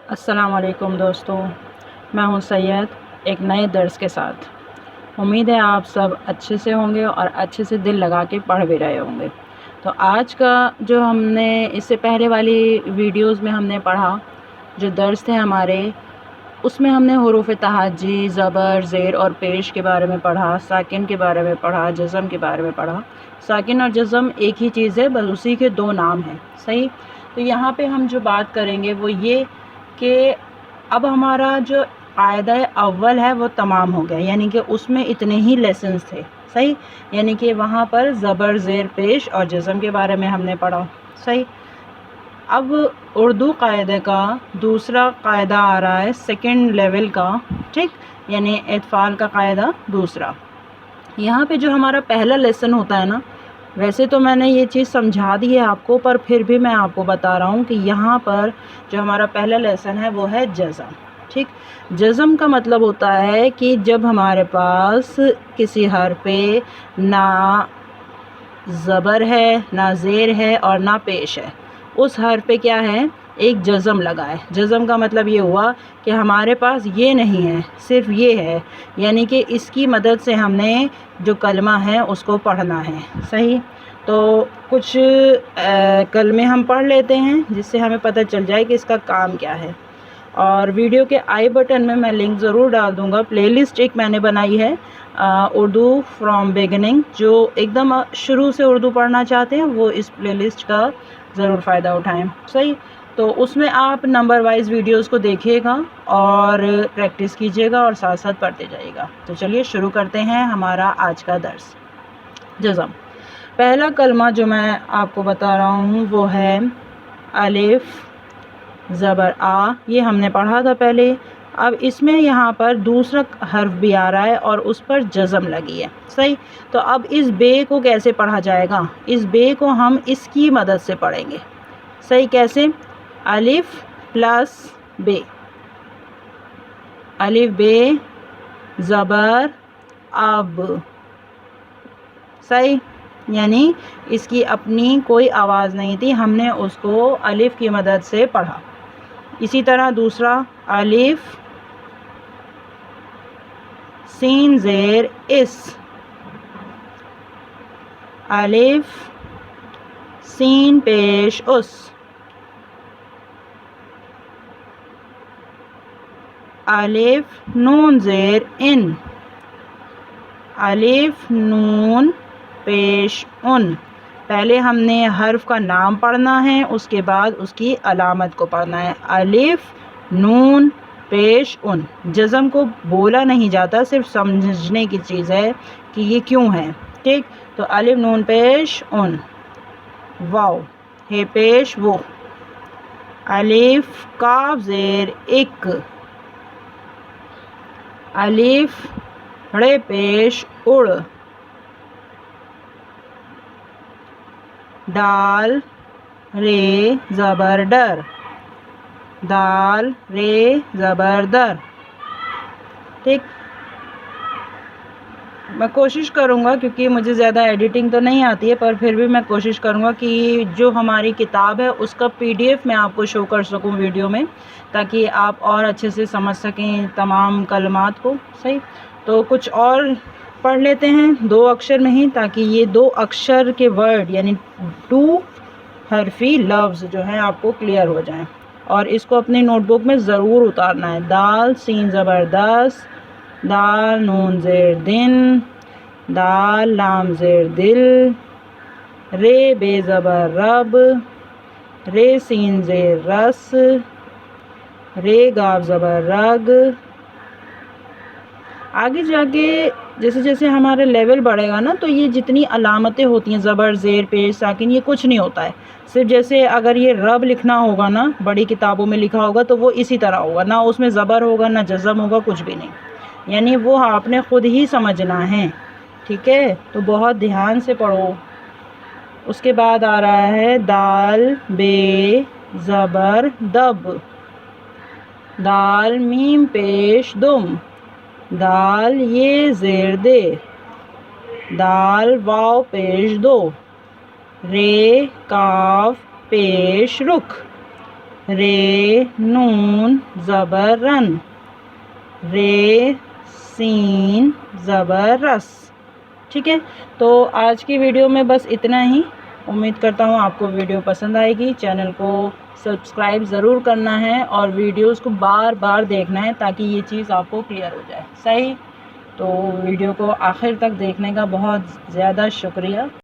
السلام علیکم دوستو، میں ہوں سید ایک نئے درس کے ساتھ۔ امید ہے آپ سب اچھے سے ہوں گے اور اچھے سے دل لگا کے پڑھ بھی رہے ہوں گے۔ تو آج کا جو ہم نے اس سے پہلے والی ویڈیوز میں ہم نے پڑھا، جو درس تھے ہمارے، اس میں ہم نے حروف تہجی، زبر، زیر اور پیش کے بارے میں پڑھا، ساکن کے بارے میں پڑھا، جزم کے بارے میں پڑھا۔ ساکن اور جزم ایک ہی چیز ہے، بس اسی کے دو نام ہیں، صحیح؟ تو یہاں پہ ہم جو بات کریں گے وہ یہ کہ اب ہمارا جو قاعدہ اول ہے وہ تمام ہو گیا، یعنی کہ اس میں اتنے ہی لیسنز تھے، صحیح؟ یعنی کہ وہاں پر زبر، زیر، پیش اور جزم کے بارے میں ہم نے پڑھا، صحیح؟ اب اردو قاعدے کا دوسرا قاعدہ آ رہا ہے سیکنڈ لیول کا، ٹھیک؟ یعنی اطفال کا قاعدہ دوسرا۔ یہاں پہ جو ہمارا پہلا لیسن ہوتا ہے نا، ویسے تو میں نے یہ چیز سمجھا دی ہے آپ کو، پر پھر بھی میں آپ کو بتا رہا ہوں کہ یہاں پر جو ہمارا پہلا لیسن ہے وہ ہے جزم، ٹھیک؟ جزم کا مطلب ہوتا ہے کہ جب ہمارے پاس کسی حرف پہ نہ زبر ہے، نہ زیر ہے اور نہ پیش ہے، اس حرف پہ کیا ہے؟ ایک جزم لگا ہے۔ جزم کا مطلب یہ ہوا کہ ہمارے پاس یہ نہیں ہے، صرف یہ ہے، یعنی کہ اس کی مدد سے ہم نے جو کلمہ ہے اس کو پڑھنا ہے، صحیح؟ تو کچھ کلمے ہم پڑھ لیتے ہیں جس سے ہمیں پتہ چل جائے کہ اس کا کام کیا ہے۔ اور ویڈیو کے آئی بٹن میں میں لنک ضرور ڈال دوں گا، پلے لسٹ ایک میں نے بنائی ہے اردو فرام بگننگ، جو ایک دم شروع سے اردو پڑھنا چاہتے ہیں وہ اس پلے لسٹ کا ضرور فائدہ اٹھائیں، صحیح؟ تو اس میں آپ نمبر وائز ویڈیوز کو دیکھیے گا اور پریکٹس کیجیے گا اور ساتھ ساتھ پڑھتے جائیے گا۔ تو چلیے شروع کرتے ہیں ہمارا آج کا درس۔ جزم، پہلا کلمہ جو میں آپ کو بتا رہا ہوں وہ ہے الف زبر آ، یہ ہم نے پڑھا تھا پہلے۔ اب اس میں یہاں پر دوسرا حرف بھی آ رہا ہے اور اس پر جزم لگی ہے، صحیح؟ تو اب اس بے کو کیسے پڑھا جائے گا؟ اس بے کو ہم اس کی مدد سے پڑھیں گے، صحیح؟ کیسے؟ الف پلس بے، الف بے زبر اب، صحیح؟ یعنی اس کی اپنی کوئی آواز نہیں تھی، ہم نے اس کو الف کی مدد سے پڑھا۔ اسی طرح دوسرا الف سین زیر اس، الف سین پیش اس، الف نون زیر ان، الف نون پیش ان۔ پہلے ہم نے حرف کا نام پڑھنا ہے، اس کے بعد اس کی علامت کو پڑھنا ہے۔ الف نون پیش ان، جزم کو بولا نہیں جاتا، صرف سمجھنے کی چیز ہے کہ یہ کیوں ہے، ٹھیک؟ تو الف نون پیش ان، واو ہے پیش وہ، الف کاف زیر ایک، الف ڑے پیش اڑ، دال رے زبر ڈر، دال رے زبر در، ٹھیک؟ میں کوشش کروں گا، کیونکہ مجھے زیادہ ایڈیٹنگ تو نہیں آتی ہے، پر پھر بھی میں کوشش کروں گا کہ جو ہماری کتاب ہے اس کا PDF میں آپ کو شو کر سکوں ویڈیو میں، تاکہ آپ اور اچھے سے سمجھ سکیں تمام کلمات کو، صحیح؟ تو کچھ اور پڑھ لیتے ہیں 2 اکشر میں ہی، تاکہ یہ 2 اکشر کے ورڈ یعنی 2 حرفی لفظ جو ہیں آپ کو کلیئر ہو جائیں، اور اس کو اپنی نوٹ بک میں ضرور اتارنا ہے۔ دال سین زبر دس، دال نون زیر دن، دال لام زیر دل، رے بے زبر رب، رے سین زیر رس، رے گاف زبر رگ۔ آگے جا کے جیسے جیسے ہمارا لیول بڑھے گا نا، تو یہ جتنی علامتیں ہوتی ہیں زبر، زیر، پیش، ساکن، یہ کچھ نہیں ہوتا ہے، صرف جیسے اگر یہ رب لکھنا ہوگا نا، بڑی کتابوں میں لکھا ہوگا تو وہ اسی طرح ہوگا، نہ اس میں زبر ہوگا نہ جزم ہوگا، کچھ بھی نہیں، یعنی وہ آپ نے خود ہی سمجھنا ہے، ٹھیک ہے؟ تو بہت دھیان سے پڑھو۔ اس کے بعد آ رہا ہے دال بے زبر دب، دال میم پیش دم، دال یہ زیر دے، دال واو پیش دو، رے کاف پیش رخ، رے نون زبر رن، رے سین زبر رس۔ ٹھیک ہے، تو آج کی ویڈیو میں بس اتنا ہی۔ امید کرتا ہوں آپ کو ویڈیو پسند آئے گی۔ چینل کو سبسکرائب ضرور کرنا ہے اور ویڈیوز کو بار بار دیکھنا ہے تاکہ یہ چیز آپ کو کلیئر ہو جائے۔ صحیح، تو ویڈیو کو آخر تک دیکھنے کا بہت زیادہ شکریہ۔